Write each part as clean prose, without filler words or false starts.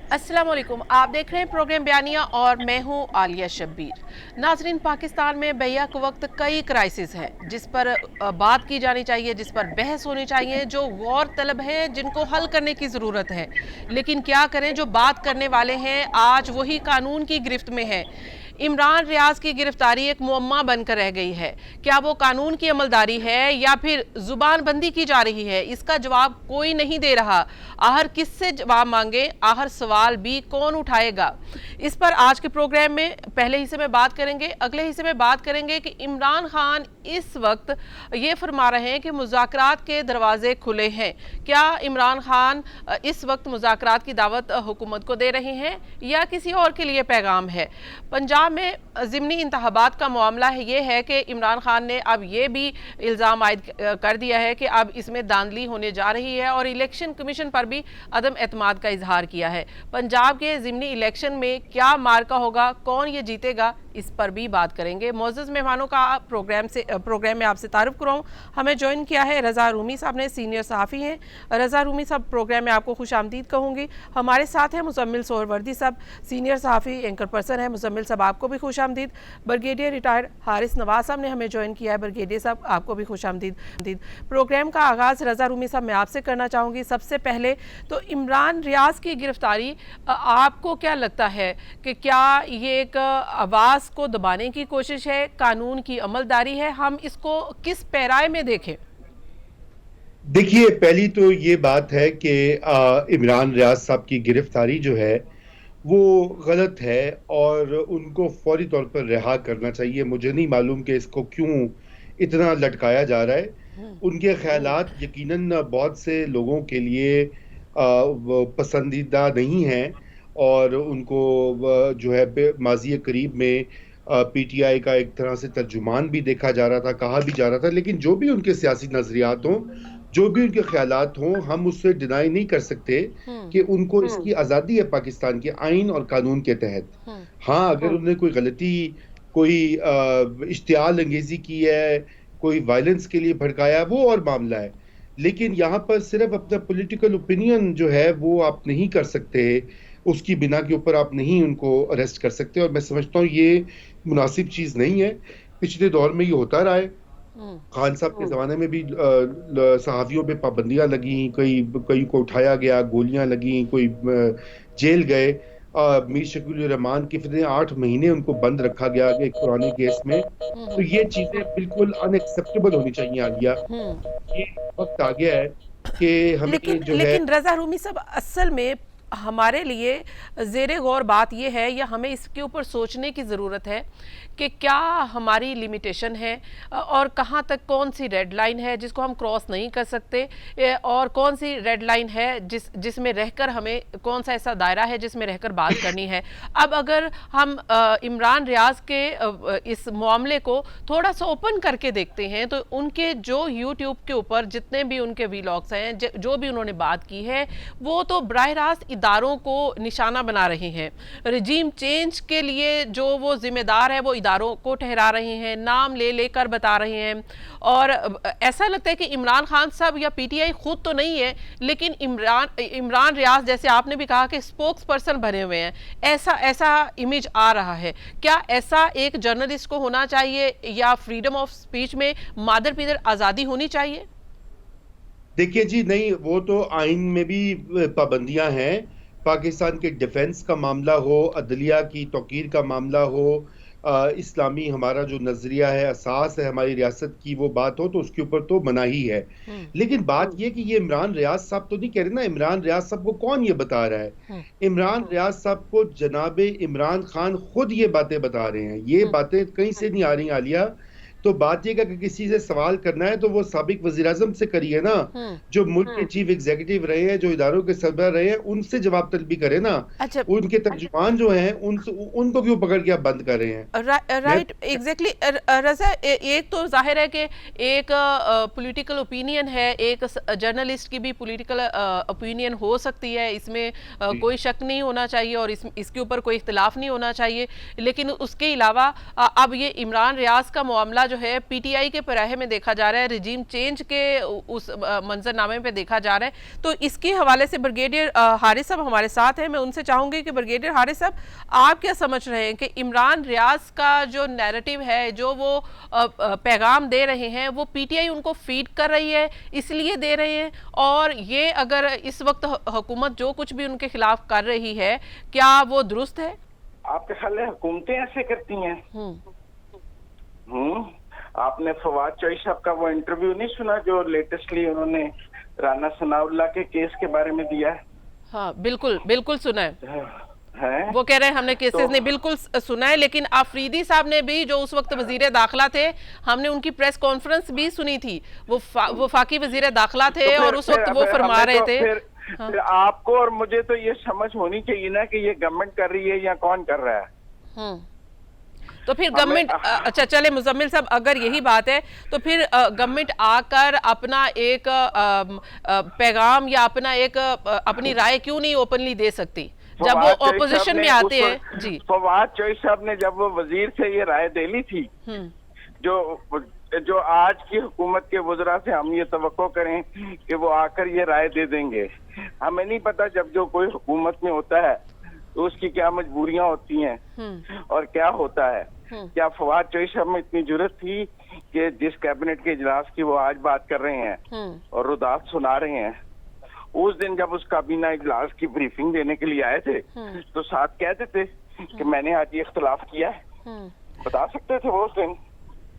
अस्सलाम वालेकुम। आप देख रहे हैं प्रोग्राम बयानिया और मैं हूं आलिया शब्बीर। नाजरीन, पाकिस्तान में बैक वक्त कई क्राइसिस हैं जिस पर बात की जानी चाहिए, जिस पर बहस होनी चाहिए, जो गौर तलब है, जिनको हल करने की ज़रूरत है। लेकिन क्या करें, जो बात करने वाले हैं आज वही कानून की गिरफ्त में है। इमरान रियाज की गिरफ्तारी एक मुअम्मा बनकर रह गई है। क्या वो कानून की अमलदारी है या फिर जुबान बंदी की जा रही है, इसका जवाब कोई नहीं दे रहा। आहर किससे जवाब मांगे, आहर सवाल भी कौन उठाएगा। इस पर आज के प्रोग्राम में पहले हिस्से में बात करेंगे। अगले हिस्से में बात करेंगे कि इमरान खान इस वक्त ये फरमा रहे हैं कि मुज़ाकरात के दरवाजे खुले हैं। क्या इमरान खान इस वक्त मुज़ाकरात की दावत हुकूमत को दे रहे हैं या किसी और के लिए पैगाम है। पंजाब में ज़िमनी इंतखाबात का मामला है, ये है कि इमरान खान ने अब ये भी इल्ज़ाम आयद कर दिया है कि अब इसमें धांधली होने जा रही है और इलेक्शन कमीशन पर भी अदम एतमाद का इजहार किया है। पंजाब के ज़िमनी इलेक्शन में क्या मार्का होगा, कौन ये जीतेगा, इस पर भी बात करेंगे। मोअज़्ज़ज़ मेहमानों का प्रोग्राम में आपसे तारुफ कराऊँ। हमें ज्वाइन किया है रज़ा रूमी साहब ने, सीनियर सहाफ़ी हैं। रज़ा रूमी साहब, प्रोग्राम में आपको खुश आमदीद कहूँगी। हमारे साथ हैं मुज़म्मिल सोहरवर्दी साहब, सीनियर सहाफ़ी एंकर पर्सन है। मुज़म्मिल साहब, आपको भी खुश आमदीद। ब्रिगेडियर रिटायर्ड हारिस नवाज साहब ने हमें ज्वाइन किया है। ब्रिगेडियर साहब, आपको भी खुश आमदीद। प्रोग्राम का आगाज़ रज़ा रूमी साहब मैं आपसे करना चाहूँगी। सबसे पहले तो इमरान रियाज की गिरफ्तारी, आपको क्या लगता है कि क्या ये एक आवाज़ को दबाने की कोशिश है, कानून की अमलदारी है? हम इसको किस पैराए में देखें? देखिए, पहली तो ये बात है कि इमरान रियाज साहब की गिरफ्तारी जो है वो गलत है और उनको फौरी तौर पर रिहा करना चाहिए। मुझे नहीं मालूम कि इसको क्यों इतना लटकाया जा रहा है। उनके ख्यालात यकीनन बहुत से लोगों के लिए वो पसंदीदा नहीं हैं और उनको जो है माजी करीब में पीटीआई का एक तरह से तर्जुमान भी देखा जा रहा था, कहा भी जा रहा था। लेकिन जो भी उनके सियासी नजरियात हों, जो भी उनके ख्यालात हों, हम उससे डिनाई नहीं कर सकते कि उनको इसकी आज़ादी है पाकिस्तान के आइन और कानून के तहत। हाँ, अगर उन्होंने कोई गलती, कोई इश्तियाल अंगेजी की है, कोई वायलेंस के लिए भड़काया, वो और मामला है। लेकिन यहाँ पर सिर्फ अपना पॉलिटिकल ओपिनियन जो है वो आप नहीं कर सकते, उसकी बिना के ऊपर आप नहीं उनको अरेस्ट कर सकते। और मैं समझता हूँ ये मुनासिब चीज़ नहीं है। पिछले दौर में ये होता रहा है। खान साहब के जमाने में भी सहाफियों पे पाबंदियां लगी, कई कई को उठाया गया, गोलियां लगी, कोई जेल गए। मीर शकील रहमान के फिर 8 महीने उनको बंद रखा गया एक पुराने केस में। तो ये चीजें बिल्कुल अनएक्सेप्टेबल होनी चाहिए आलिया। ये वक्त आ गया है कि लेकिन हमें जो है। लेकिन रज़ा रूमी साहब, असल में हमारे लिए ज़ेरे गौर बात यह है या हमें इसके ऊपर सोचने की ज़रूरत है कि क्या हमारी लिमिटेशन है और कहाँ तक कौन सी रेड लाइन है जिसको हम क्रॉस नहीं कर सकते, और कौन सी रेड लाइन है जिसमें रहकर हमें, कौन सा ऐसा दायरा है जिसमें रहकर बात करनी है। अब अगर हम इमरान रियाज के इस मामले को थोड़ा सा ओपन करके देखते हैं तो उनके जो यूट्यूब के ऊपर जितने भी उनके वीलॉग्स हैं, जो भी उन्होंने बात की है, वो तो बराह रास्त इदारों को निशाना बना रहे हैं। रजीम चेंज के लिए जो वो जिम्मेदार है वो इदारों को ठहरा रहे हैं, नाम ले लेकर बता रहे हैं। और ऐसा लगता है कि इमरान खान साहब या पीटीआई खुद तो नहीं है, लेकिन इमरान रियाज, जैसे आपने भी कहा कि स्पोक्स पर्सन बने हुए हैं, ऐसा इमेज आ रहा है। क्या ऐसा एक जर्नलिस्ट को होना चाहिए या फ्रीडम ऑफ स्पीच में मादर पीदर आज़ादी होनी चाहिए? देखिए जी, नहीं, वो तो आइन में भी पाबंदियां हैं। पाकिस्तान के डिफेंस का मामला हो, अदलिया की तौकीर का मामला हो, इस्लामी हमारा जो नजरिया है, असास है हमारी रियासत की, वो बात हो तो उसके ऊपर तो मनाही है। लेकिन बात ये कि ये इमरान रियाज साहब तो नहीं कह रहे ना। इमरान रियाज साहब को कौन ये बता रहा है? इमरान रियाज साहब को जनाबे इमरान खान खुद ये बातें बता रहे हैं। ये बातें कहीं से नहीं आ रही आलिया। तो बात यह कि किसी से सवाल करना है तो वो साबिक वजीर आजम से करिए ना, जो मुल्क के चीफ एग्जीक्यूटिव रहे हैं, जो इदारों के सरबराह रहे हैं, उनसे जवाब तलबी करे ना। अच्छा, उनके तर्जुमान जो हैं उनको क्यों पकड़ के आप बंद कर रहे हैं? Right, exactly. रज़ा, एक तो जाहिर है कि एक पॉलिटिकल ओपिनियन है, एक जर्नलिस्ट की भी पॉलिटिकल ओपिनियन हो सकती है, इसमें कोई शक नहीं होना चाहिए और इसके ऊपर कोई इख्तिलाफ नहीं होना चाहिए। लेकिन उसके अलावा अब ये इमरान रियाज का मामला जो जो है पीटीआई के पराहे में देखा जा रहा है, रिजीम चेंज के उस मंजरनामे पे देखा जा रहा है। तो इसके हवाले से ब्रिगेडियर हारिस साहब हमारे साथ हैं। मैं उनसे चाहूंगी कि ब्रिगेडियर हारिस साहब, आप क्या समझ रहे हैं कि इमरान रियाज का जो नैरेटिव है, जो वो पैगाम दे रहे हैं, वो पीटीआई उनको फीड कर रही है, इसलिए दे रहे हैं? और ये अगर इस वक्त हुकूमत जो कुछ भी उनके खिलाफ कर रही है, क्या वो दुरुस्त है? आपके ख्याल है हुकूमतें ऐसे करती हैं? आपने फवाद चौधरी साहब का वो इंटरव्यू नहीं सुना जो लेटेस्टली उन्होंने राना सनाउल्लाह के केस के बारे में दिया है? हाँ, बिल्कुल बिल्कुल सुना है। वो कह रहे हैं हमने केसेस नहीं, बिल्कुल सुना है। लेकिन आफरीदी साहब ने भी, जो उस वक्त वजीर दाखिला थे, हमने उनकी प्रेस कॉन्फ्रेंस भी सुनी थी। वो फाकी वजीर दाखिला थे और उस वक्त वो फरमा रहे थे। फिर आपको और मुझे तो ये समझ होनी चाहिए ना कि ये गवर्नमेंट कर रही है या कौन कर रहा है। तो फिर गवर्नमेंट, अच्छा चले मुजम्मिल साहब, अगर यही बात है तो फिर गवर्नमेंट आकर अपना एक पैगाम या अपनी राय क्यों नहीं ओपनली दे सकती जब वो ऑपोजिशन में आते हैं? जी, फवाद चौधरी साहब ने जब वो वजीर से ये राय दे ली थी, जो आज की हुकूमत के वज़रा से हम ये तवक्को करें कि वो आकर ये राय दे देंगे। हमें नहीं पता जब जो कोई हुकूमत में होता है तो उसकी क्या मजबूरियां होती हैं और क्या होता है। क्या फवाद चौधरी साहब में इतनी जरूरत थी कि जिस कैबिनेट के इजलास की वो आज बात कर रहे हैं और रुदात सुना रहे हैं, उस दिन जब उस काबीना इजलास की ब्रीफिंग देने के लिए आए थे तो साथ कह देते कि मैंने आज ये इख्तलाफ किया है? बता सकते थे वो उस दिन।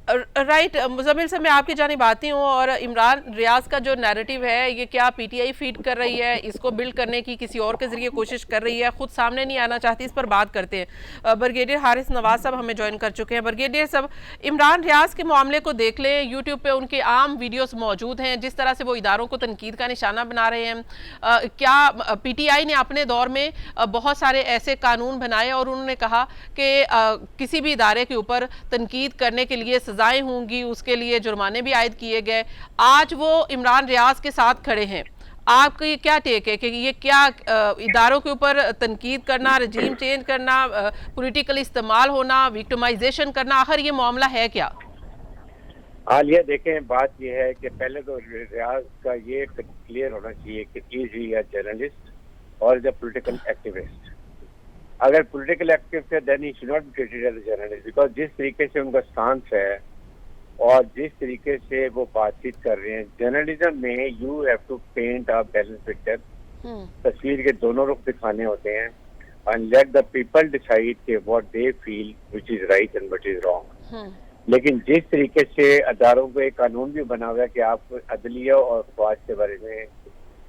राइट मुजम्मिल साहब, मैं आपकी जानिब आती हूँ। और इमरान रियाज का जो नैरेटिव है, ये क्या पीटीआई फीड कर रही है, इसको बिल्ड करने की किसी और के जरिए कोशिश कर रही है, खुद सामने नहीं आना चाहती? इस पर बात करते हैं। ब्रिगेडियर हारिस नवाज साहब हमें ज्वाइन कर चुके हैं। ब्रिगेडियर साहब, इमरान रियाज के मामले को देख लें, यूट्यूब पे उनके आम वीडियोस मौजूद हैं, जिस तरह से वो इदारों को तनकीद का निशाना बना रहे हैं। क्या पीटीआई ने अपने दौर में बहुत सारे ऐसे कानून बनाए और उन्होंने कहा कि किसी भी इदारे के ऊपर तनकीद करने के लिए सजाएं होंगी, उसके लिए जुर्माने भी आयद किए गए। आज वो इमरान रियाज के साथ खड़े हैं। आपका क्या टेक है कि ये क्या इदारों के ऊपर तनकीद करना, रजीम चेंज करना, पॉलिटिकल इस्तेमाल होना, विक्टिमाइजेशन करना, आखिर ये मामला है क्या? आलिया, देखें, बात ये है कि पहले तो रियाज का ये क्लियर होना चाहिए कि इज ही अ जर्नलिस्ट और इज अ पॉलिटिकल एक्टिविस्ट। अगर पॉलिटिकल एक्टिविस्ट है then he should not be treated as a journalist, because जिस तरीके से उनका स्टांस है और जिस तरीके से वो बातचीत कर रहे हैं, जर्नलिज्म में you have to paint a balance picture. तस्वीर के दोनों रुख दिखाने होते हैं and let the people decide कि what they feel which is right and what is wrong. लेकिन जिस तरीके से अदारों को एक कानून भी बना हुआ है कि आप अदलिया और फौज के बारे में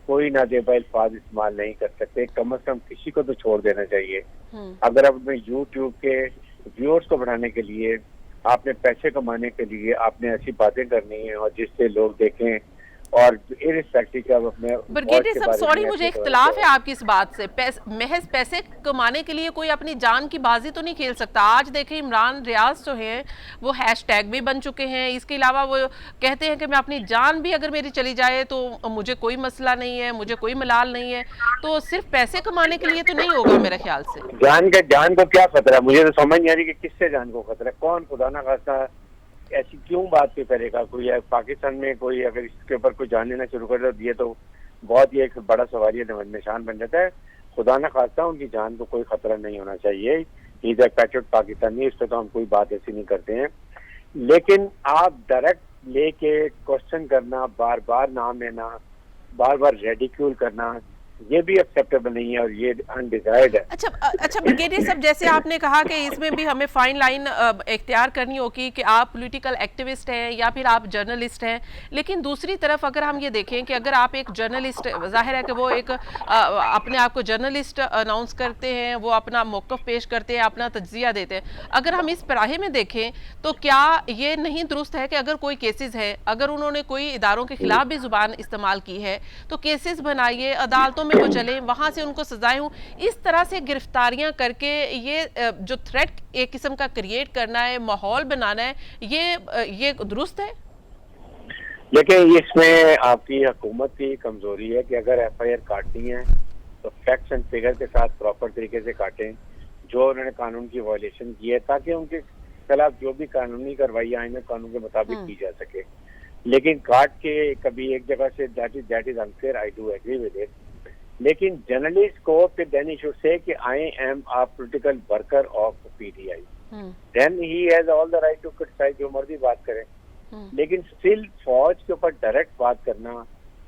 कोई नाजेबा अल्फाज इस्तेमाल नहीं कर सकते, कम से कम किसी को तो छोड़ देना चाहिए। अगर आप अपने यूट्यूब के व्यूअर्स को बढ़ाने के लिए, आपने पैसे कमाने के लिए आपने ऐसी बातें करनी है और जिससे लोग देखें और इररिस्पेक्टिव के अपने। ब्रिगेडियर साहब, सॉरी, मुझे इख्तिलाफ है आपकी इस बात से। महज पैसे कमाने के लिए कोई अपनी जान की बाजी तो नहीं खेल सकता। आज देखें, इमरान रियाज जो हैं वो हैशटैग भी बन चुके हैं। इसके अलावा वो कहते हैं कि मैं अपनी जान भी अगर मेरी चली जाए तो मुझे कोई मसला नहीं है, मुझे कोई मलाल नहीं है। तो सिर्फ पैसे कमाने के लिए तो नहीं होगा मेरे ख्याल से। जान को क्या खतरा? मुझे तो समझ नहीं आ रही कि किससे जान को खतरा, कौन खुदा ना खास्ता ऐसी क्यों बात पे करेगा कोई? पाकिस्तान में कोई अगर इसके ऊपर कोई जान लेना शुरू कर दे तो बहुत ही एक बड़ा सवालिया निशान बन जाता है। खुदा न खास्ता उनकी जान को कोई खतरा नहीं होना चाहिए। इधर पैट्रियट पाकिस्तानी, इस पर तो हम कोई बात ऐसी नहीं करते हैं। लेकिन आप डायरेक्ट लेके क्वेश्चन करना, बार बार नाम लेना, बार बार रेडिक्यूल करना, ये भी एक्सेप्टेबल नहीं है और ये अनडिजायर्ड है। अच्छा ब्रिगेडियर साहब, जैसे आपने कहा कि इसमें भी हमें फाइन लाइन इख्तियार करनी होगी कि आप पॉलिटिकल एक्टिविस्ट हैं या फिर आप जर्नलिस्ट हैं। लेकिन दूसरी तरफ अगर हम ये देखें कि अगर आप एक जर्नलिस्ट, जाहिर है कि वो एक अपने आप को जर्नलिस्ट अनाउंस करते हैं, वो अपना मौक़िफ़ पेश करते हैं, अपना तज्ज़िया देते हैं। अगर हम इस पराहे में देखें तो क्या ये नहीं दुरुस्त है कि अगर कोई केसेस है, अगर उन्होंने कोई इदारों के खिलाफ भी ज़ुबान इस्तेमाल की है तो केसेस बनाइए, अदालतों में वो चले, वहां से उनको सजाएं हों। इस तरह से गिरफ्तारियां करके ये जो थ्रेट एक किस्म का क्रिएट करना है, माहौल बनाना है, ये दुरुस्त है? लेकिन इसमें आपकी हुकूमत की कमजोरी है कि अगर एफआईआर काटनी है तो फैक्ट्स एंड फिगर के साथ प्रॉपर तरीके से काटें जो उन्होंने कानून की वायलेशन की है, ताकि उनके खिलाफ जो भी कानूनी कार्रवाई आईन कानून के मुताबिक की जा सके, लेकिन काट के कभी एक जगह से that is unfair, I do agree with it. लेकिन जर्नलिस्ट को फिर देन ही शुड से कि I am a political worker of PTI, then he has all the right to criticise, जो मर्जी बात करें। लेकिन स्टिल फौज के ऊपर डायरेक्ट बात करना,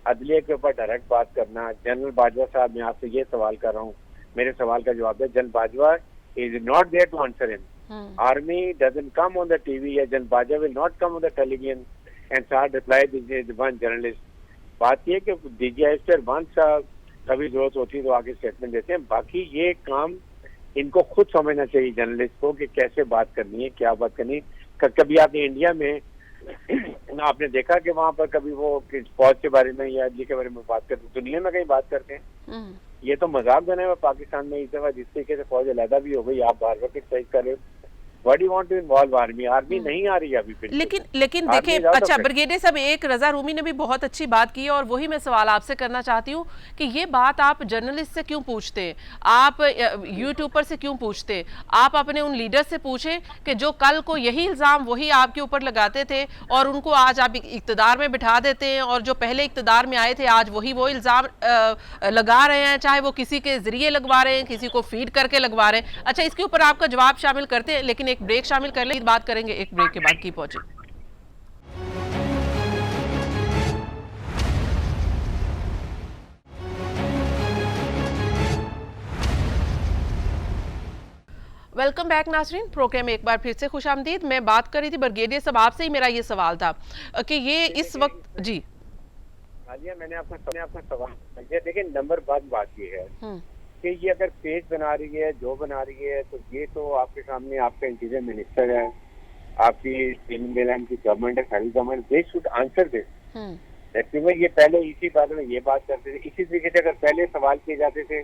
अदलिया के ऊपर डायरेक्ट बात करना, जनरल बाजवा साहब मैं आपसे ये सवाल कर रहा हूँ, मेरे सवाल का जवाब है। General Bajwa is not there to answer him. Army doesn't come on the TV, या general Bajwa will not come on the television and start reply this one journalist. बात ये कि डीजीआई ऑफिसर वंस कभी जरूरत होती है तो आगे स्टेटमेंट देते हैं। बाकी ये काम इनको खुद समझना चाहिए जर्नलिस्ट को कि कैसे बात करनी है, क्या बात करनी है। कभी आपने इंडिया में आपने देखा कि वहां पर कभी वो फौज के बारे में या जी के बारे में बात करते, दुनिया में कहीं बात करते हैं? ये तो मजाक बना हुआ पाकिस्तान में इस दफा, जिस तरीके से फौज अलहदा भी हो गई, आप बार बार क्रिटिसाइज कर रहे हो। Why do you want to involve army? Army नहीं आ रही अभी फिर। लेकिन देखिए, अच्छा ब्रिगेडियर साहब, एक रजा रूमी ने भी बहुत अच्छी बात की है और वही मैं सवाल आपसे करना चाहती हूँ कि ये बात आप जर्नलिस्ट से क्यों पूछते, आप यूट्यूबर से क्यों पूछते? आप अपने उन लीडर से पूछे कि जो कल को यही इल्जाम वही आपके ऊपर लगाते थे और उनको आज आप इक्तदार में बिठा देते हैं, और जो पहले इक्तदार में आए थे आज वही वो इल्जाम लगा रहे हैं, चाहे वो किसी के जरिए लगवा रहे हैं, किसी को फीड करके लगवा रहे हैं। अच्छा, इसके ऊपर आपका जवाब शामिल करते हैं, लेकिन एक ब्रेक शामिल कर ले, बात करेंगे एक ब्रेक के बाद की पहुंचे। वेलकम बैक नाजरीन, प्रोग्राम में एक बार फिर से खुशामदीद। मैं बात कर रही थी ब्रिगेडियर साहब आपसे ही, मेरा ये सवाल था कि ये इस वक्त जी मैंने आपका सवाल देखिए, नंबर बात ये है कि ये अगर पेज बना रही है, जो बना रही है, तो ये तो आपके सामने आपका इंटीरियर मिनिस्टर है, आपकी तेलंगाना की गवर्नमेंट है, federal government, they should answer this. क्योंकि ये पहले इसी बारे में ये बात करते थे, इसी तरीके से अगर पहले सवाल किए जाते थे,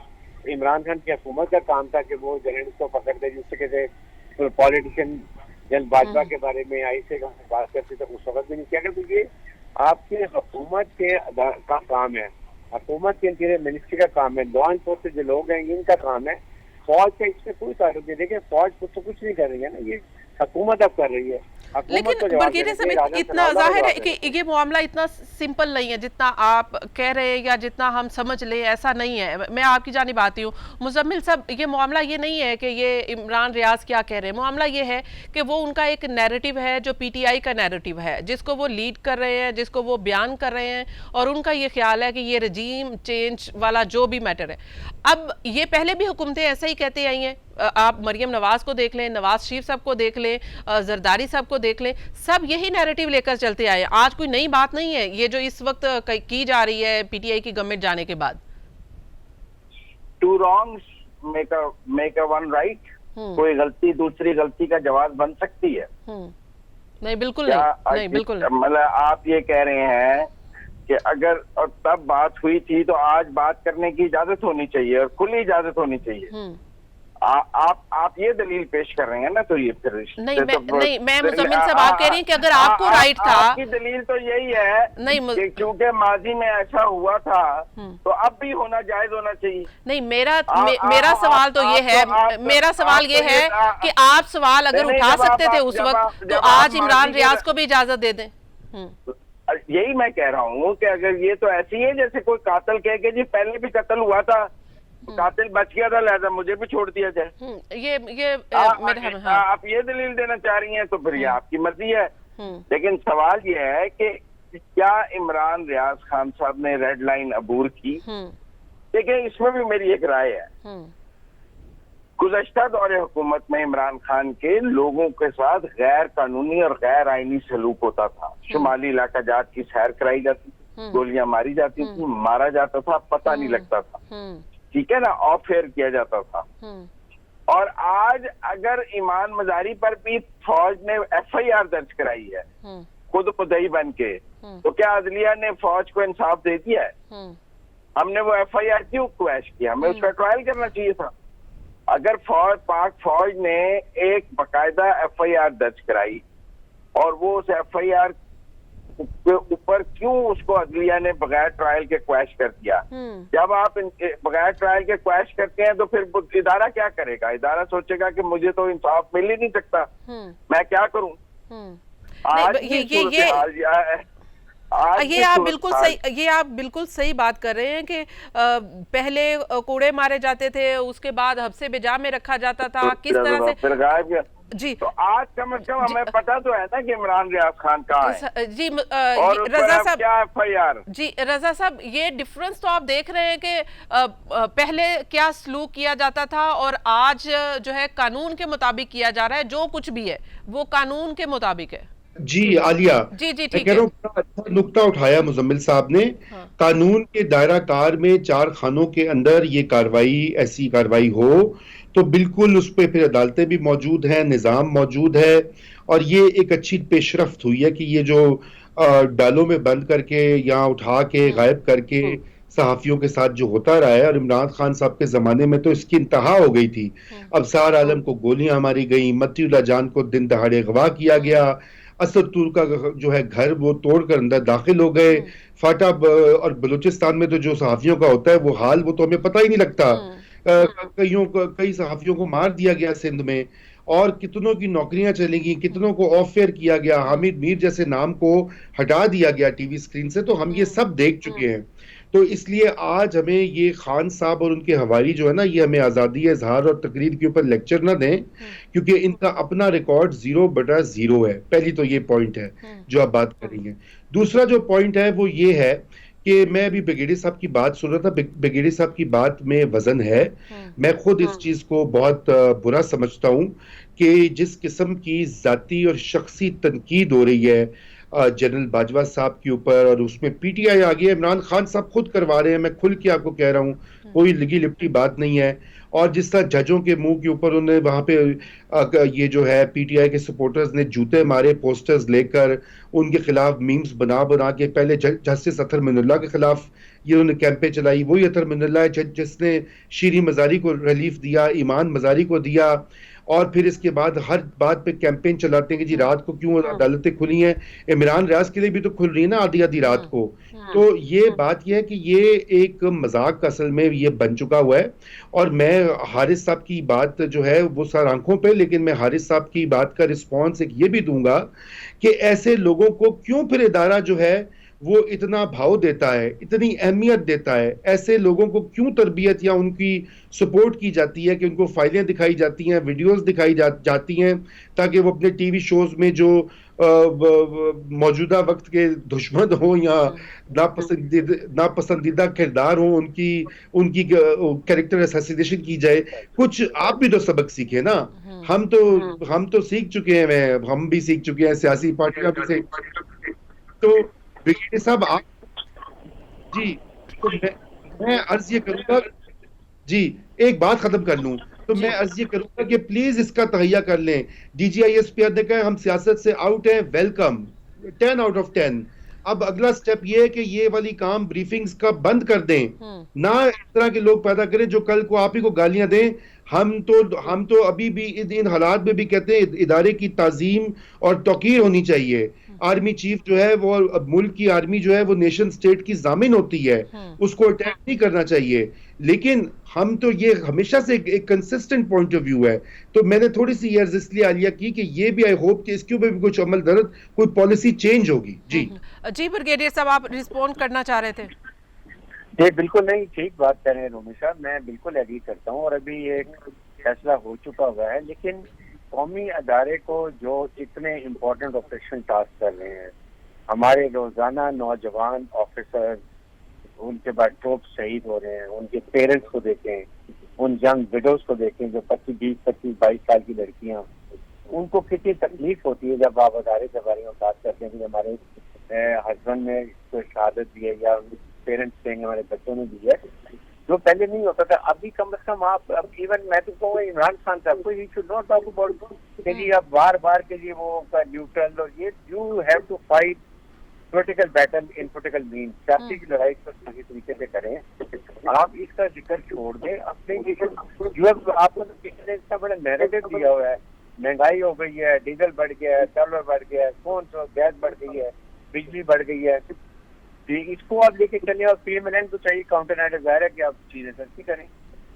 इमरान खान की हुकूमत का काम था कि वो जर्नलिस्ट को पकड़ते, जिस तरीके से पॉलिटिशियन जनरल बाजवा के बारे में आई से बात करते थे, उस वक्त भी नहीं किया। तो ये आपके हुकूमत के का काम है, हुकूमत के इंटीरियर मिनिस्ट्री का काम है, लॉ एनफोर्समेंट जो लोग हैं इनका काम है। फौज का इससे कोई ताल्लुक नहीं। देखिए, फौज तो कुछ नहीं कर रही है ना, ये हुकूमत अब कर रही है। लेकिन ब्रिगेडियर साहब, इतना जाहिर है कि ये मामला इतना सिंपल नहीं है जितना आप कह रहे हैं या जितना हम समझ ले, ऐसा नहीं है। मैं आपकी जानिब आती हूँ मुजम्मिल साहब, ये मामला ये नहीं है कि ये इमरान रियाज क्या कह रहे हैं। मामला ये है कि वो उनका एक नैरेटिव है जो पीटीआई का नैरेटिव है, जिसको वो लीड कर रहे हैं, जिसको वो बयान कर रहे हैं, और उनका ये ख्याल है कि ये रजीम चेंज वाला जो भी मैटर है। अब ये पहले भी हुकूमतें ऐसे ही कहते आई हैं, आप मरियम नवाज को देख लें, नवाज शरीफ साहब को देख लें, जरदारी साहब को देख लें, सब यही नैरेटिव लेकर चलते आए। आज कोई नई बात नहीं है ये जो इस वक्त की जा रही है पीटीआई की गवर्नमेंट जाने के बाद। Two wrongs make a one right. कोई गलती दूसरी गलती का जवाब बन सकती है? नहीं, बिल्कुल नहीं, नहीं बिल्कुल नहीं। मतलब आप ये कह रहे हैं कि अगर और तब बात हुई थी तो आज बात करने की इजाजत होनी चाहिए और खुली इजाजत होनी चाहिए। आप ये दलील पेश कर रहे हैं ना, तो ये फिर नहीं, मैं मुजम्मिल साहब आप कह रही हैं कि अगर आपको राइट था। आपकी दलील तो यही है नहीं, क्योंकि माजी में ऐसा हुआ था तो अब भी होना जायज होना चाहिए। नहीं, मेरा सवाल तो ये है, मेरा सवाल ये है कि आप सवाल अगर उठा सकते थे उस वक्त, तो आज इमरान रियाज को भी इजाजत दे दें। यही मैं कह रहा हूँ कि अगर ये तो ऐसी है जैसे कोई कातिल कह के जी पहले भी कत्ल हुआ था, कातिल बच गया था, लिहाजा मुझे भी छोड़ दिया जाए। आप ये दलील देना चाह रही हैं तो फिर ये आपकी मर्जी है। लेकिन सवाल ये है कि क्या इमरान रियाज खान साहब ने रेड लाइन अबूर की? देखिए, इसमें भी मेरी एक राय है। गुज़श्ता दौरे हुकूमत में इमरान खान के लोगों के साथ गैर कानूनी और गैर आईनी सलूक होता था। शुमाली इलाका जात की सैर कराई जाती थी, गोलियां मारी जाती थी, मारा जाता था, पता नहीं लगता था, ठीक है ना, ऑफ एयर किया जाता था। और आज अगर ईमान मजारी पर भी फौज ने एफआईआर दर्ज कराई है खुद खुदई बन के, तो क्या अदलिया ने फौज को इंसाफ दे दिया है? हमने वो एफआईआर क्यों क्वैश किया? हमें उसका ट्रायल करना चाहिए था। अगर पाक फौज ने एक बाकायदा एफआईआर दर्ज कराई और वो उस एफआईआर के ऊपर क्यों उसको अदलिया ने बगैर ट्रायल के क्वैश कर दिया। जब आप बगैर ट्रायल के क्वैश करते हैं तो फिर इदारा क्या करेगा? इदारा सोचेगा कि मुझे तो इंसाफ मिल ही नहीं सकता, मैं क्या करूं। आज ये आप बिल्कुल सही बात कर रहे हैं कि पहले कूड़े मारे जाते थे, उसके बाद हफ्से बेजा में रखा जाता था, किस तरह से फिर गायब गया। जी, तो आज कम से कम हमें पता तो है ना कि इमरान रियाज खान कहाँ है। जी और रजा साहब, क्या FIR? जी रजा साहब, ये डिफरेंस तो आप देख रहे हैं कि पहले क्या सलूक किया जाता था और आज जो है कानून के मुताबिक किया जा रहा है, जो कुछ भी है वो कानून के मुताबिक है। जी आलिया, जी मैं ठीक कह है। रहा हूँ बड़ा अच्छा नुक्ता उठाया मुजम्मिल साहब ने। हाँ। कानून के दायरा कार में 4 खानों के अंदर ये कार्रवाई, ऐसी कार्रवाई हो तो बिल्कुल उस पर फिर अदालतें भी मौजूद हैं, निज़ाम मौजूद है, और ये एक अच्छी पेशरफ्त हुई है कि ये जो डालों में बंद करके या उठा के गायब करके सहाफियों के साथ जो होता रहा है, और इमरान खान साहब के जमाने में तो इसकी इंतहा हो गई थी। अबसार आलम को गोलियां मारी गई, मतीउल्लाह जान को दिन दहाड़े अगवा किया गया, असद तुर्क का जो है घर वो तोड़कर अंदर दाखिल हो गए। फाटा और बलूचिस्तान में तो जो सहाफियों का होता है वो हाल, वो तो हमें पता ही नहीं लगता। कई सहाफियों को मार दिया गया सिंध में, और कितनों की नौकरियां चली गई, कितनों को ऑफ फेयर किया गया, हामिद मीर जैसे नाम को हटा दिया गया टीवी स्क्रीन से। तो हम ये सब देख चुके हैं। तो इसलिए आज हमें ये खान साहब और उनके हवारी जो है ना, ये हमें आज़ादी इजहार और तकरीर के ऊपर लेक्चर ना दें, क्योंकि इनका अपना रिकॉर्ड 0/0 है। पहली तो ये पॉइंट है जो आप बात कर रही हैं। दूसरा जो पॉइंट है वो ये है कि मैं अभी ब्रिगेडियर साहब की बात सुन रहा था। ब्रिगेडियर साहब की बात में वजन है। मैं खुद इस चीज को बहुत बुरा समझता हूं कि जिस किस्म की जाती और शख्सी तनकीद हो रही है जनरल बाजवा साहब के ऊपर, और उसमें PTI आ गई है, इमरान खान साहब खुद करवा रहे हैं, मैं खुल के आपको कह रहा हूं, कोई लिगी लिपटी बात नहीं है। और जिस तरह जजों के मुंह के ऊपर उन्हें वहां पे ये जो है PTI के सपोर्टर्स ने जूते मारे, पोस्टर्स लेकर उनके खिलाफ मीम्स बना बना के, पहले जस्टिस अतर मिनुल्लाह के खिलाफ ये उन्होंने कैंपें चलाई। वही अतर मिनुल्लाह है जिसने शीरी मजारी को रिलीफ दिया, ईमान मजारी को दिया, और फिर इसके बाद हर बात पे कैंपेन चलाते हैं कि जी रात को क्यों अदालतें खुली हैं। इमरान रियाज के लिए भी तो खुल रही है ना आधी आधी रात को। तो ये बात ये है कि ये एक मजाक असल में ये बन चुका हुआ है। और मैं हारिस साहब की बात जो है वो सर आंखों पे, लेकिन मैं हारिस साहब की बात का रिस्पॉन्स एक ये भी दूंगा कि ऐसे लोगों को क्यों फिर इदारा जो है वो इतना भाव देता है, इतनी अहमियत देता है, ऐसे लोगों को क्यों तरबियत या उनकी सपोर्ट की जाती है कि उनको फाइलें दिखाई जाती हैं, वीडियोस दिखाई जाती हैं, ताकि वो अपने टीवी शोज में जो मौजूदा वक्त के दुश्मन हो या नापसंदीदा किरदार हो, उनकी कैरेक्टर असैसिनेशन की जाए। कुछ आप भी तो सबक सीखे ना। हम तो सीख चुके हैं, हम भी सीख चुके हैं, सियासी पार्टियां भी सीख। तो ब्रिगेडियर साहब आप जी, तो मैं अर्ज ये करूंगा जी, एक बात खत्म कर लूं, तो मैं अर्ज ये करूंगा कि प्लीज इसका तहैया कर लें। DGISPR ने कहा हम सियासत से आउट हैं, वेलकम, 10 आउट ऑफ 10। अब अगला स्टेप ये है कि ये वाली काम ब्रीफिंग्स का बंद कर दें, ना इस तरह के लोग पैदा करें जो कल को आप ही को गालियां दें। हम तो अभी भी इन हालात में भी कहते हैं इदारे की ताजीम और तौकीर होनी चाहिए। आर्मी चीफ जो है वो, मुल्क की आर्मी जो है वो नेशन स्टेट की जामिन होती है, उसको अटैक नहीं करना चाहिए। लेकिन हम तो ये हमेशा से एक कंसिस्टेंट पॉइंट ऑफ व्यू है। तो मैंने थोड़ी सी ये इसलिए आलिया की कि ये भी आई होप कि इसके ऊपर भी कुछ अमल दरद, कोई पॉलिसी चेंज होगी। जी जी ब्रिगेडियर साहब, आप रिस्पॉन्ड करना चाह रहे थे? ये बिल्कुल नहीं, ठीक बात कर रहे हैं रोमी साहब, मैं बिल्कुल एग्री करता हूँ। और अभी एक फैसला हो चुका हुआ है, लेकिन कौमी अदारे को जो इतने इम्पोर्टेंट ऑपरेशन टास्क कर रहे हैं, हमारे रोजाना नौजवान ऑफिसर, उनके बाद ट्रोप शहीद हो रहे हैं, उनके पेरेंट्स को देखें, उन यंग विडोज को देखें जो 25, 22 साल की लड़कियां, उनको कितनी तकलीफ होती है जब आप अदारे के बारे में बात करते हैं कि हमारे हस्बैंड ने कोई शहादत दी है या पेरेंट्स कहेंगे हमारे बच्चों ने दी है, जो पहले नहीं होता था। अभी कम से कम आप, अब इवन मैं तो कहूँगा इमरान खान साहब को, you should not talk about कि जी आप बार के लिए वो न्यूट्रल, और ये you have to fight political battle in political mean, सियासी की लड़ाई को सही तरीके से करें। आप इसका जिक्र छोड़ दें अपने जो आपको तो किसी ने इतना बड़ा नैरेटिव दिया हुआ है, महंगाई हो गई है, डीजल बढ़ गया है, पेट्रोल बढ़ गया है, फोन गैस बढ़ गई है, बिजली बढ़ गई है, ठीक, इसको आप लेके चले और पीएमएलएन को चाहिए काउंटर नारेटिव जाहिर है कि आप चीजें सस्ती करें,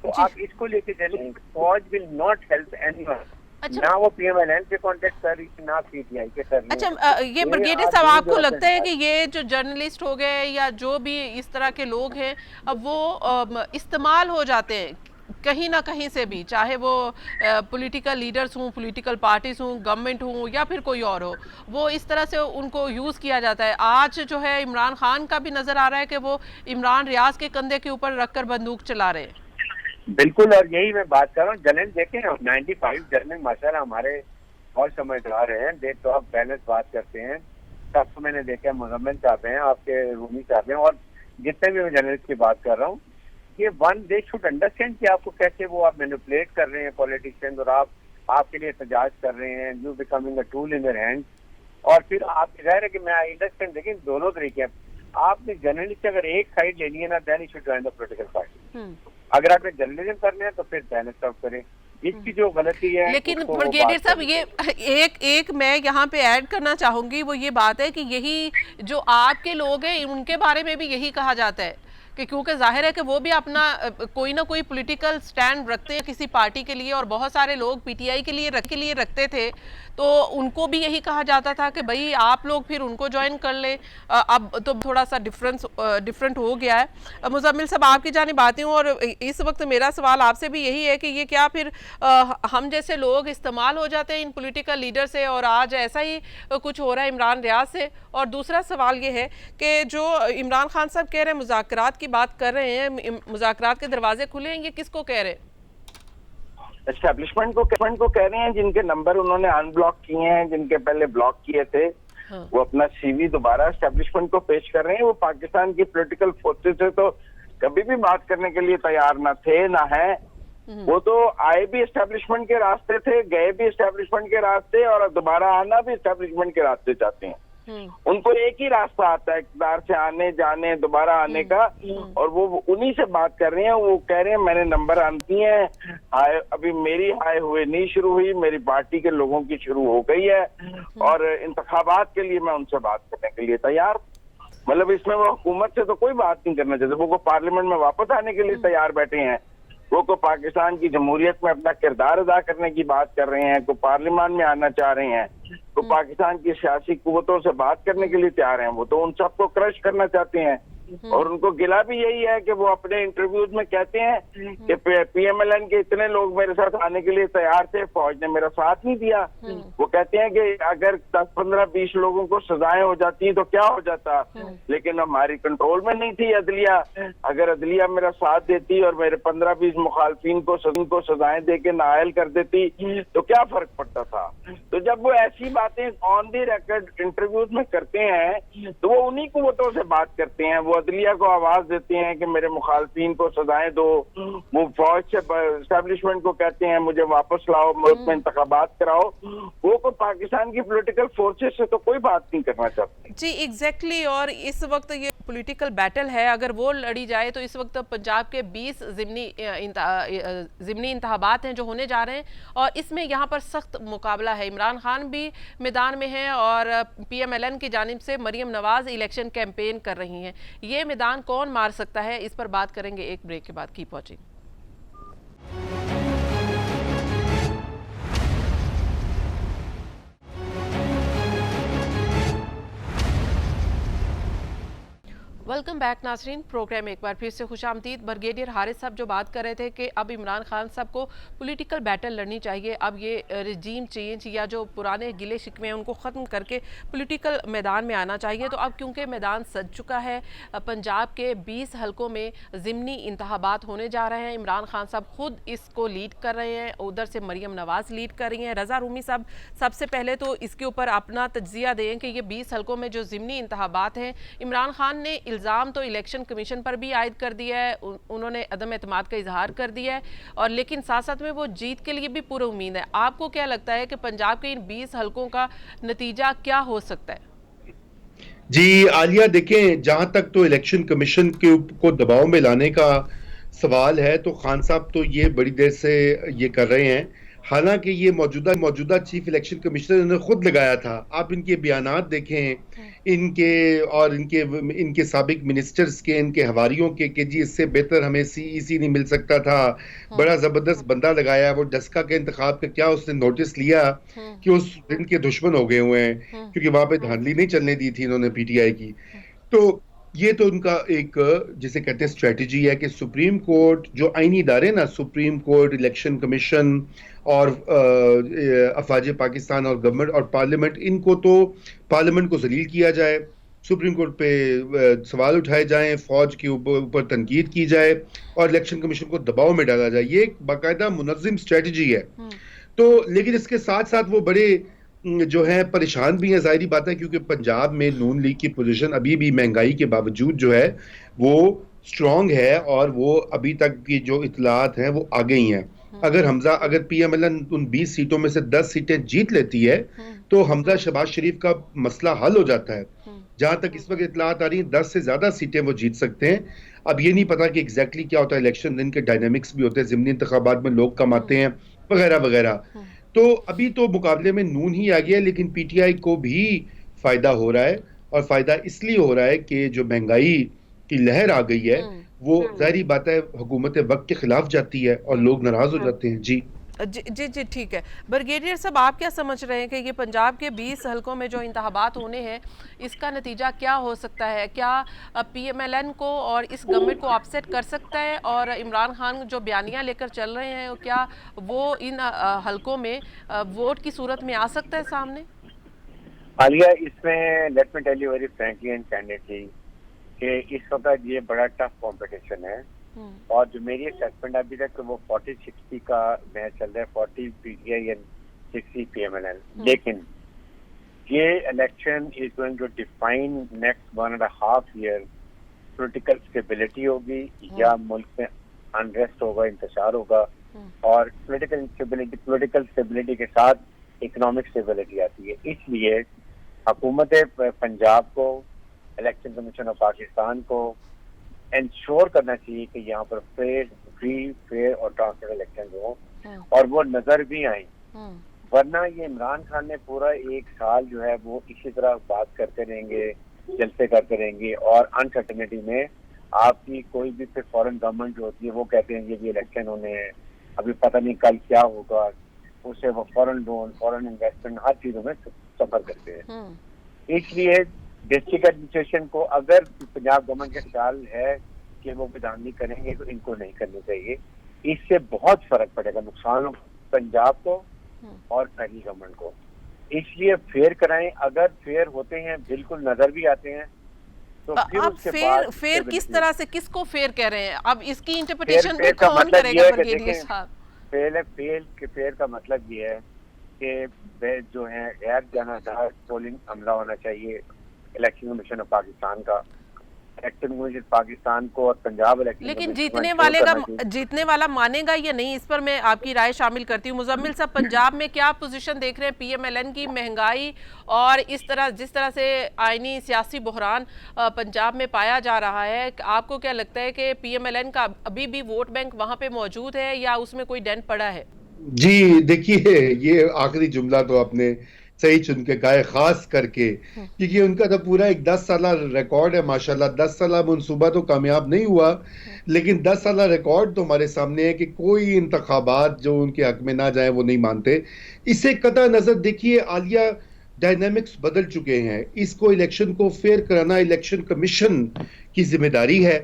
तो आप इसको लेके चलें। फौज विल नॉट हेल्प एनीवन। अच्छा, ना वो पीएमएलएन पे कांटेक्ट कर रही है, ना पीटीआई पे कर रही है। अच्छा, ये ब्रिगेडियर साहब, आपको लगता है कि ये जो जर्नलिस्ट हो गए या जो भी इस तरह के लोग हैं, अब वो इस्तेमाल हो जाते हैं कहीं ना कहीं से भी, चाहे वो पॉलिटिकल लीडर्स हों, पॉलिटिकल पार्टीज हों, गवर्नमेंट हो या फिर कोई और हो, वो इस तरह से उनको यूज़ किया जाता है। आज जो है इमरान खान का भी नज़र आ रहा है कि वो इमरान रियाज के कंधे के ऊपर रखकर बंदूक चला रहे हैं। बिल्कुल, और यही मैं बात कर रहा हूँ। जनरल देखें, 95 जनरल माशाल्लाह हमारे बहुत समझदार हैं, दे तो आप बैलेंस बात करते हैं। सब तो मैंने देखा, मुजम्मिल साहब हैं, आपके रूमी साहब हैं, और जितने भी मैं जनरलिस्ट की बात कर रहा हूँ, ये वन दे शुड अंडरस्टैंड कि आपको कैसे वो आप मैनिपुलेट कर रहे हैं पॉलिटिशियंस, और आपके लिए एहतजाज कर रहे हैं, you becoming a tool in their hand. और फिर आप जाहिर है कि मैं अंडरस्टैंड, लेकिन दोनों तरीके हैं। आपने जर्नलिस्ट अगर एक साइड लेनी है ना, then you should join the political party. अगर आपने जर्नलिज्म करना है तो फिर बैलेंस आउट करें। इसकी जो गलती है, लेकिन ब्रिगेडियर साहब, ये एक मैं यहाँ पे ऐड करना चाहूंगी, वो ये बात है कि यही जो आपके लोग हैं उनके बारे में भी यही कहा जाता है कि क्योंकि जाहिर है कि वो भी अपना कोई ना कोई पॉलिटिकल स्टैंड रखते हैं किसी पार्टी के लिए, और बहुत सारे लोग पीटीआई के लिए रखते थे, तो उनको भी यही कहा जाता था कि भाई आप लोग फिर उनको ज्वाइन कर ले। अब तो थोड़ा सा डिफरेंट हो गया है। मुजम्मिल साहब, आपकी जानिब आती हूँ, और इस वक्त मेरा सवाल आपसे भी यही है कि ये क्या फिर हम जैसे लोग इस्तेमाल हो जाते हैं इन पॉलिटिकल लीडर से, और आज ऐसा ही कुछ हो रहा है इमरान रियाज से। और दूसरा सवाल ये है कि जो इमरान खान साहब कह रहे हैं, मुज़ाकरात की बात कर रहे हैं, मुज़ाकरात के दरवाजे खुले हैं, ये किसको कह रहे हैं? एस्टेब्लिशमेंट को कह रहे हैं, जिनके नंबर उन्होंने अनब्लॉक किए हैं, जिनके पहले ब्लॉक किए थे। हाँ। वो अपना सीवी दोबारा एस्टेब्लिशमेंट को पेश कर रहे हैं। वो पाकिस्तान की पॉलिटिकल फोर्सेस से तो कभी भी बात करने के लिए तैयार ना थे ना है। वो तो आए भी एस्टेब्लिशमेंट के रास्ते थे, गए भी एस्टेब्लिशमेंट के रास्ते, और दोबारा आना भी एस्टेब्लिशमेंट के रास्ते चाहते हैं। उनको एक ही रास्ता आता है इक़्तिदार से आने जाने, दोबारा आने का, और वो उन्हीं से बात कर रहे हैं। वो कह रहे हैं मैंने नंबर आनती है, अभी मेरी हाय हुए नहीं शुरू हुई, मेरी पार्टी के लोगों की शुरू हो गई है, और इंतखाबात के लिए मैं उनसे बात करने के लिए तैयार। मतलब इसमें वो हुकूमत से तो कोई बात नहीं करना चाहते, वो पार्लियामेंट में वापस आने के लिए तैयार बैठे हैं। वो को पाकिस्तान की जमहूरियत में अपना किरदार अदा करने की बात कर रहे हैं, को पार्लियामान में आना चाह रहे हैं, को पाकिस्तान की सियासी कुव्वतों से बात करने के लिए तैयार हैं। वो तो उन सबको क्रश करना चाहते हैं, और उनको गिला भी यही है कि वो अपने इंटरव्यूज में कहते हैं कि पीएमएलएन के इतने लोग मेरे साथ आने के लिए तैयार थे, फौज ने मेरा साथ नहीं दिया। वो कहते हैं कि अगर 10, 15, 20 लोगों को सजाएं हो जाती तो क्या हो जाता, लेकिन हमारी कंट्रोल में नहीं थी अदलिया। अगर अदलिया मेरा साथ देती और मेरे 15-20 मुखालफिन को सजाएं दे के नाअहल कर देती तो क्या फर्क पड़ता था। तो जब वो ऐसी बातें ऑन दी रिकॉर्ड इंटरव्यूज में करते हैं तो वो उन्हीं कुव्वतों से बात करते हैं। वो अदलिया को आवाज देते हैं कि मेरे मुखालफिन को सजाएं दो, वो फौज से एस्टेब्लिशमेंट को कहते हैं मुझे वापस लाओ, मुल्क में इंतखाबात कराओ। वो को पाकिस्तान की पॉलिटिकल फोर्सेस से तो कोई बात नहीं करना चाहते। जी एग्जैक्टली। और इस वक्त ये पॉलिटिकल बैटल है, अगर वो लड़ी जाए तो इस वक्त पंजाब के 20 ज़िमनी इंतखाबात हैं जो होने जा रहे हैं, और इसमें यहाँ पर सख्त मुकाबला है। इमरान खान भी मैदान में हैं और पीएमएलएन की जानिब से मरीम नवाज इलेक्शन कैंपेन कर रही हैं। ये मैदान कौन मार सकता है, इस पर बात करेंगे एक ब्रेक के बाद। Keep watching. वेलकम बैक नाजरीन, प्रोग्राम एक बार फिर से खुशामदीद। ब्रिगेडियर हारिस साहब जो बात कर रहे थे कि अब इमरान खान साहब को पॉलिटिकल बैटल लड़नी चाहिए, अब ये रजीम चेंज या जो पुराने गिले शिकवे हैं उनको ख़त्म करके पॉलिटिकल मैदान में आना चाहिए। तो अब क्योंकि मैदान सज चुका है, पंजाब के 20 हलकों में ज़िमनी इंतखाबात होने जा रहे हैं। इमरान खान साहब खुद इसको लीड कर रहे हैं, उधर से मरीम नवाज़ लीड कर रही हैं। रज़ा रूमी साहब सबसे पहले तो इसके ऊपर अपना तज्जिया दें कि ये 20 हलकों में जो ज़िमनी इंतखाबात हैं, इमरान खान ने इल्ज़ाम तो इलेक्शन कमीशन पर भी आयद कर दिया है, उन्होंने अदम एतमाद का इजहार कर दिया है, और लेकिन साथ साथ में वो जीत के लिए भी पूरी उम्मीद है। आपको क्या लगता है कि पंजाब के इन 20 हलकों का नतीजा क्या हो सकता है? जी आलिया, देखें, जहां तक तो इलेक्शन कमीशन को दबाव में लाने का सवाल है तो खान साहब तो ये बड़ी देर से ये कर रहे हैं। हालांकि ये मौजूदा मौजूदा चीफ इलेक्शन कमिश्नर ने खुद लगाया था। आप इनके बयानात देखें, इनके और इनके साबिक मिनिस्टर्स के, इनके हवारियों के, कि जी इससे बेहतर हमें सीईसी नहीं मिल सकता था, बड़ा जबरदस्त बंदा लगाया। वो डस्का के इंतखाब का क्या उसने नोटिस लिया कि उस दिन के दुश्मन हो गए हुए हैं, क्योंकि वहां पे धांधली नहीं चलने दी थी इन्होंने पीटीआई की। तो ये तो उनका एक, जिसे कहते हैं, स्ट्रेटजी है कि सुप्रीम कोर्ट जो आईनी इदारे ना, सुप्रीम कोर्ट, इलेक्शन कमीशन और अफवाज पाकिस्तान और गवर्नमेंट और पार्लियामेंट, इनको तो पार्लियामेंट को जलील किया जाए, सुप्रीम कोर्ट पे सवाल उठाए जाएं, फौज के ऊपर तनकीद की जाए और इलेक्शन कमीशन को दबाव में डाला जाए। ये एक बाकायदा मुनज़्ज़म स्ट्रेटजी है। तो लेकिन इसके साथ साथ वो बड़े जो है परेशान भी है, जाहिर बात है, क्योंकि पंजाब में नून लीग की पोजीशन अभी भी महंगाई के बावजूद जो है वो स्ट्रांग है, और वो अभी तक की जो इतलात हैं वो आ गई हैं। अगर पीएमएलएन उन 20 सीटों में से 10 सीटें जीत लेती है तो हमजा शहबाज शरीफ का मसला हल हो जाता है। जहां तक इस वक्त इतलात आ रही है 10 से ज्यादा सीटें वो जीत सकते हैं। अब ये नहीं पता कि एग्जैक्टली क्या होता है, इलेक्शन दिन के डायनेमिक्स भी होते हैं, ज़िमनी इंतखाबात में लोग कम आते हैं वगैरह वगैरह। तो अभी तो मुकाबले में नून ही आ गया है, लेकिन पीटीआई को भी फायदा हो रहा है, और फायदा इसलिए हो रहा है कि जो महंगाई की लहर आ गई है वो जाहिर बात है हुकूमत वक्त के खिलाफ जाती है और लोग नाराज हो जाते हैं। जी जी जी जी, ठीक है। ब्रिगेडियर साहब, आप क्या समझ रहे हैं कि ये पंजाब के 20 हलकों में जो इंतखाबात होने हैं, इसका नतीजा क्या हो सकता है? क्या पीएमएलएन को और इस गवर्नमेंट को अपसेट कर सकता है, और इमरान खान जो बयानियां लेकर चल रहे हैं क्या वो इन हलकों में वोट की सूरत में आ सकता है सामने? आलिया, इसमें let me tell you very frankly and candidly कि इस वक्त ये बड़ा टफ कंपटीशन है, और जो मेरी असेसमेंट अभी तक तो वो 40-60 का मैच चल रहा है, 40 पीटीआई एंड 60 पीएमएलएन। लेकिन ये election is going to define next 1.5 year. Political stability होगी या मुल्क में अनरेस्ट होगा, इंतशार होगा, और पॉलिटिकल स्टेबिलिटी के साथ इकोनॉमिक स्टेबिलिटी आती है। इसलिए हुकूमत पंजाब को, इलेक्शन कमीशन ऑफ पाकिस्तान को इंश्योर करना चाहिए कि यहाँ पर फ्री, फेयर और ट्रांसपेरेंट इलेक्शन हो, और वो नजर भी आए। वरना ये इमरान खान ने पूरा 1 साल जो है वो इसी तरह बात करते रहेंगे, जलसे करते रहेंगे, और अनसर्टेनिटी में आपकी कोई भी फिर फॉरेन गवर्नमेंट जो होती है वो कहते हैं ये इलेक्शन होने हैं, अभी पता नहीं कल क्या होगा, उससे वो फॉरेन लोन, फॉरेन इन्वेस्टमेंट हर चीजों में सफर करते हैं। इसलिए डिस्ट्रिक्ट एडमिनिस्ट्रेशन को, अगर पंजाब गवर्नमेंट का ख्याल है कि वो विधानगी करेंगे तो इनको नहीं करनी चाहिए। इससे बहुत फर्क पड़ेगा, नुकसान पंजाब को और पहली गवर्नमेंट को। इसलिए फेयर कराएं, अगर फेयर होते हैं, बिल्कुल नजर भी आते हैं, तो फिर आप उसके फेयर बाद फेयर किस तरह से, किसको फेयर कह रहे हैं? अब इसकी इंटरप्रिटेशन भी कौन करेगा ब्रिगेडियर साहब? फेयर का मतलब ये है कि जो है गैर जनाधार पोलिंग अमला होना चाहिए इलेक्शन कमीशन ऑफ पाकिस्तान का, इलेक्शन कमीशन पाकिस्तान को और पंजाब इलेक्शन। लेकिन जीतने वाला मानेगा या नहीं, इस पर मैं आपकी राय शामिल करती हूँ। मुजम्मिल साहब, पंजाब में क्या पोजीशन देख रहे हैं पीएमएलएन की? महंगाई और इस तरह जिस तरह से आईनी सियासी बहरान पंजाब में पाया जा रहा है, आपको क्या लगता है कि पीएमएलएन का अभी भी वोट बैंक वहां पे मौजूद है या उसमें कोई डेंट पड़ा है? जी देखिए, ये आखिरी जुमला तो आपने सही चुन के कहा है, खास करके क्योंकि उनका तो पूरा एक 10 साल रिकॉर्ड है माशाल्लाह। 10 साल मनसूबा तो कामयाब नहीं हुआ, लेकिन 10 साल रिकॉर्ड तो हमारे सामने है कि कोई इंतखाबात जो उनके हक में ना जाए वो नहीं मानते। इसे कतई नजर देखिए आलिया, डायनेमिक्स बदल चुके हैं। इसको, इलेक्शन को फेयर कराना इलेक्शन कमीशन की जिम्मेदारी है।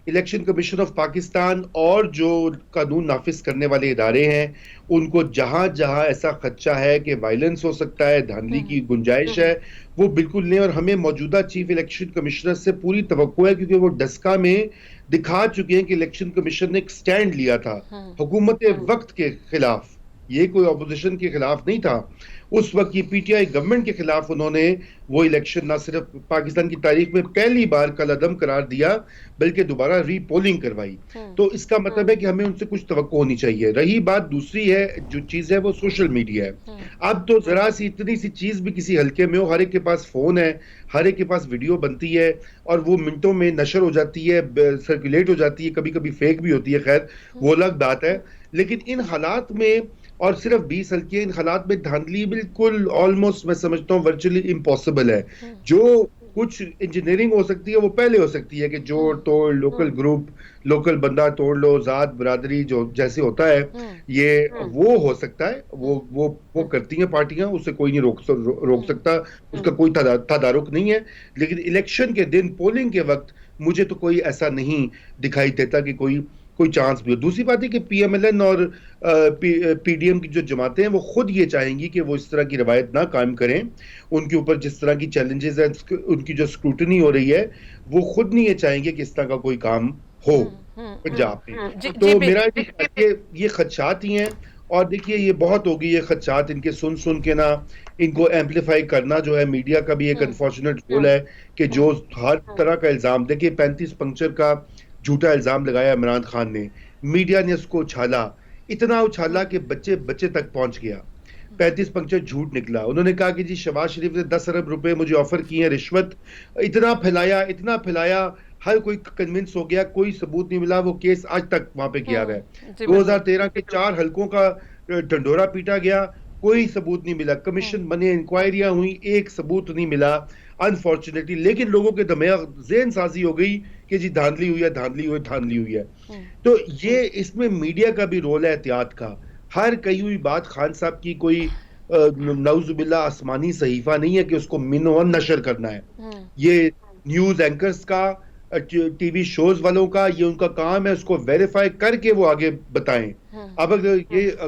इलेक्शन कमीशन ऑफ पाकिस्तान और जो कानून नाफिज करने वाले इदारे हैं, उनको जहां जहां ऐसा खदशा है कि वायलेंस हो सकता है, धांधली की गुंजाइश है, वो बिल्कुल नहीं। और हमें मौजूदा चीफ इलेक्शन कमिश्नर से पूरी तवक्को है, क्योंकि वो डस्का में दिखा चुके हैं कि इलेक्शन कमीशन ने एक स्टैंड लिया था हुकूमत वक्त के खिलाफ। ये कोई अपोजिशन के खिलाफ नहीं था। उस वक्त की पीटीआई गवर्नमेंट के खिलाफ उन्होंने वो इलेक्शन ना सिर्फ पाकिस्तान की तारीख में पहली बार कलअदम करार दिया, बल्कि दोबारा रीपोलिंग करवाई। तो इसका मतलब है कि हमें उनसे कुछ तवक्को होनी चाहिए। रही बात दूसरी है, जो चीज है वो सोशल मीडिया है। अब तो जरा सी इतनी सी चीज भी किसी हल्के में हो, हर एक के पास फोन है, हर एक के पास वीडियो बनती है और वो मिनटों में नशर हो जाती है, सर्कुलेट हो जाती है, कभी कभी फेक भी होती है। खैर वो अलग बात है। लेकिन इन हालात में और सिर्फ 20 हल्के इन हालात में धांधली बिल्कुल ऑलमोस्ट मैं समझता हूँ वर्चुअली इम्पॉसिबल है। जो कुछ इंजीनियरिंग हो सकती है वो पहले हो सकती है कि जोड़ तोड़, लोकल ग्रुप, लोकल बंदा तोड़ लो, जात बरादरी जो जैसे होता है, ये वो हो सकता है, वो करती हैं पार्टियां, उसे कोई नहीं रोक सकता, उसका कोई तदारुक नहीं है। लेकिन इलेक्शन के दिन, पोलिंग के वक्त मुझे तो कोई ऐसा नहीं दिखाई देता कि कोई कोई चांस भी हो। दूसरी बात है कि पीएमएलएन और पीडीएम की जो जमातें हैं वो खुद ये चाहेंगी कि वो इस तरह की रवायत ना कायम करें। उनके ऊपर जिस तरह की चैलेंजेस हैं, उनकी जो स्क्रूटनी हो रही है, वो खुद नहीं ये चाहेंगे कि इस तरह का कोई काम हो पंजाब में। तो मेरा ये खदशात ही हैं। और देखिए ये बहुत होगी, ये खदशात इनके सुन सुन के ना, इनको एम्पलीफाई करना जो है मीडिया का भी एक अनफॉर्चुनेट रोल है कि जो हर तरह का इल्जाम, देखिए 35 पंक्चर का झूठा इल्जाम लगाया इमरान खान ने, मीडिया ने उसको उछाला, इतना उछाला कि बच्चे बच्चे तक पहुंच गया। 35 पंक्चर झूठ निकला। उन्होंने कहा कि जी शहबाज शरीफ ने 10 अरब रुपए मुझे ऑफर किए हैं रिश्वत। इतना फैलाया, हर कोई कन्विंस हो गया, कोई सबूत नहीं मिला, वो केस आज तक वहां पे किया गया। 2013 के 4 हलकों का ढंडोरा पीटा गया, कोई सबूत नहीं मिला। कमीशन बने, इंक्वायरियां हुई, एक सबूत नहीं मिला अनफॉर्चुनेटली। लेकिन लोगों के दिमाग जेन साजी हो गई कि जी धांधली हुई है। तो ये इसमें मीडिया का भी रोल है एहतियात का। हर कही हुई बात खान साहब की कोई नौजुबिल्ला आसमानी सहीफा नहीं है कि उसको मिनोवन नशर करना है। ये न्यूज एंकर्स का, टीवी शोज वालों का, ये उनका काम है, उसको वेरीफाई करके वो आगे बताएं। अब अगर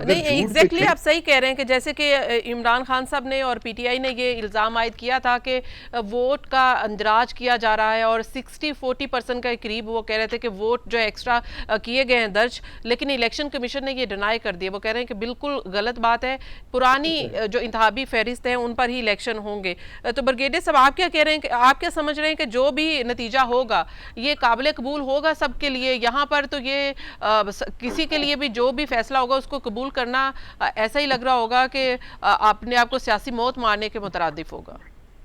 नहीं, एग्जैक्टली आप सही कह रहे हैं कि जैसे कि इमरान खान साहब ने और पीटीआई ने ये इल्ज़ाम आयद किया था कि वोट का अंदराज किया जा रहा है, और 60-40% के करीब वो कह रहे थे कि वोट जो एक्स्ट्रा किए गए हैं दर्ज, लेकिन इलेक्शन कमीशन ने ये डिनाई कर दिया। वो कह रहे हैं कि बिल्कुल गलत बात है, पुरानी जो इंतखाबी फहरिस्त हैं उन पर ही इलेक्शन होंगे। तो ब्रिगेडियर साहब आप क्या कह रहे हैं कि आप क्या समझ रहे हैं कि जो भी नतीजा होगा ये काबिल कबूल होगा सबके लिए? यहाँ पर तो ये किसी के लिए भी जो भी फैसला होगा उसको कबूल करना ऐसा ही लग रहा होगा कि अपने आप को सियासी मौत मारने के मुतरादिफ होगा।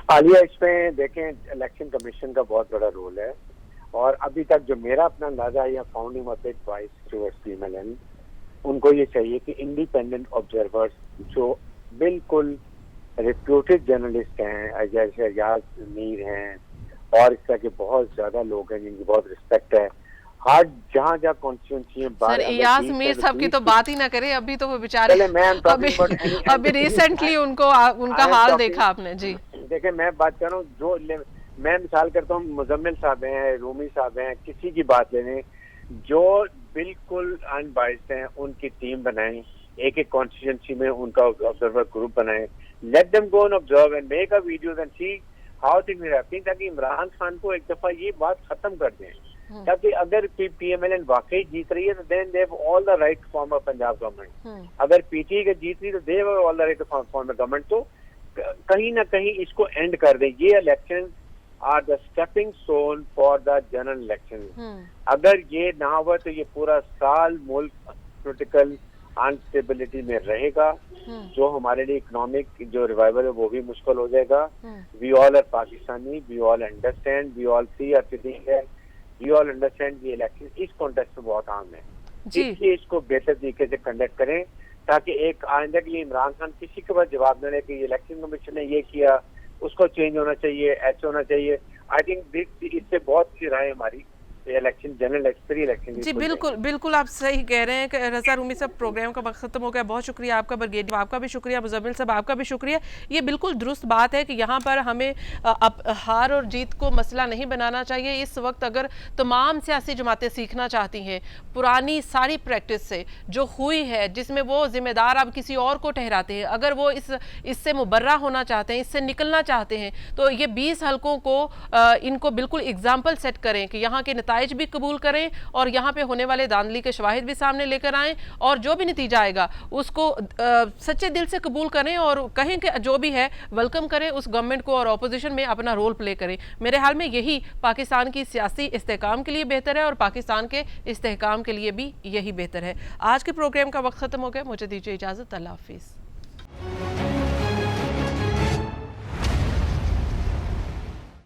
आलिया, इसमें देखें इलेक्शन कमीशन का बहुत बड़ा रोल है, और अभी तक जो मेरा अपना अंदाजा है, founding of it vice towards PMLN, उनको ये चाहिए कि इंडिपेंडेंट ऑब्जर्वर्स जो बिल्कुल रिप्यूटेड जर्नलिस्ट हैं, जैसे रियाज मीर हैं और इस तरह के बहुत ज्यादा लोग हैं जिनकी बहुत रिस्पेक्ट है, हर जहाँ कॉन्स्टिट्यूंसी है। सर इयाज मीर साहब की तो बात ही ना करें, अभी तो वो बेचारे अभी रिसेंटली उनका हाल देखा आपने जी। देखिए मैं बात कर रहा हूँ, जो मैं मिसाल करता हूँ, मुजम्मिल साहब हैं, रूमी साहब हैं, किसी की बात लेने, जो बिल्कुल अनबाइस्ड हैं, उनकी टीम बनाएं, एक एक कॉन्स्टिट्यूंसी में उनका ऑब्जर्वर ग्रुप बनाएं, let them go and observe and make a videos and see how things are happening, ताकि इमरान खान को एक दफा ये बात खत्म कर दें। ताकि अगर पीएमएलएन वाकई जीत रही है तो then they have all the right to form a Punjab government. अगर पीटीआई का जीत रही तो they have all the right to form a government. तो कहीं ना कहीं इसको एंड कर दे। ये election are the stepping stone for the general election. अगर ये ना हुआ तो ये पूरा साल मुल्क पॉलिटिकल अनस्टेबिलिटी में रहेगा, जो हमारे लिए इकोनॉमिक जो रिवाइवल है वो भी मुश्किल हो जाएगा। We all are Pakistani, we all understand, we all see are sitting है, वी ऑल अंडरस्टैंड ये इलेक्शन इस कॉन्टेक्स्ट में बहुत आम है, इसलिए इसको बेहतर तरीके से कंडक्ट करें ताकि एक आइंदा के लिए इमरान खान किसी के पास जवाब न रहे कि ये इलेक्शन कमीशन ने ये किया, उसको चेंज होना चाहिए, ऐसे होना चाहिए। आई थिंक इससे बहुत सी राय हमारी इलेक्शन जनरल इलेक्शन जी बिल्कुल आप सही कह रहे हैं कि रजा रूमी साहब प्रोग्राम का वक्त खत्म हो गया। बहुत शुक्रिया आपका, ब्रिगेडियर आपका भी शुक्रिया, मुजम्मिल साहब आपका भी शुक्रिया। ये बिल्कुल दुरुस्त बात है कि यहाँ पर हमें हार और जीत को मसला नहीं बनाना चाहिए। इस वक्त अगर तमाम सियासी जमातें सीखना चाहती हैं पुरानी सारी प्रैक्टिस से जो हुई है, जिसमें वो जिम्मेदार अब किसी और को ठहराते हैं, अगर वो इससे मुबर्रा होना चाहते हैं, इससे निकलना चाहते हैं, तो ये 20 हलकों को इनको बिल्कुल एग्जाम्पल सेट करें कि यहाँ के नतीजे भी कबूल करें और यहाँ पे होने वाले धांधली के शवाहिद भी सामने लेकर आएं, और जो भी नतीजा आएगा उसको सच्चे दिल से कबूल करें और कहें कि जो भी है वेलकम करें उस गवर्नमेंट को और ऑपोजिशन में अपना रोल प्ले करें। मेरे हाल में यही पाकिस्तान की सियासी इस्तेहकाम के लिए बेहतर है और पाकिस्तान के इस्तेहकाम के लिए भी यही बेहतर है। आज के प्रोग्राम का वक्त खत्म हो गया, मुझे दीजिए इजाज़त, अल्लाह हाफिज़।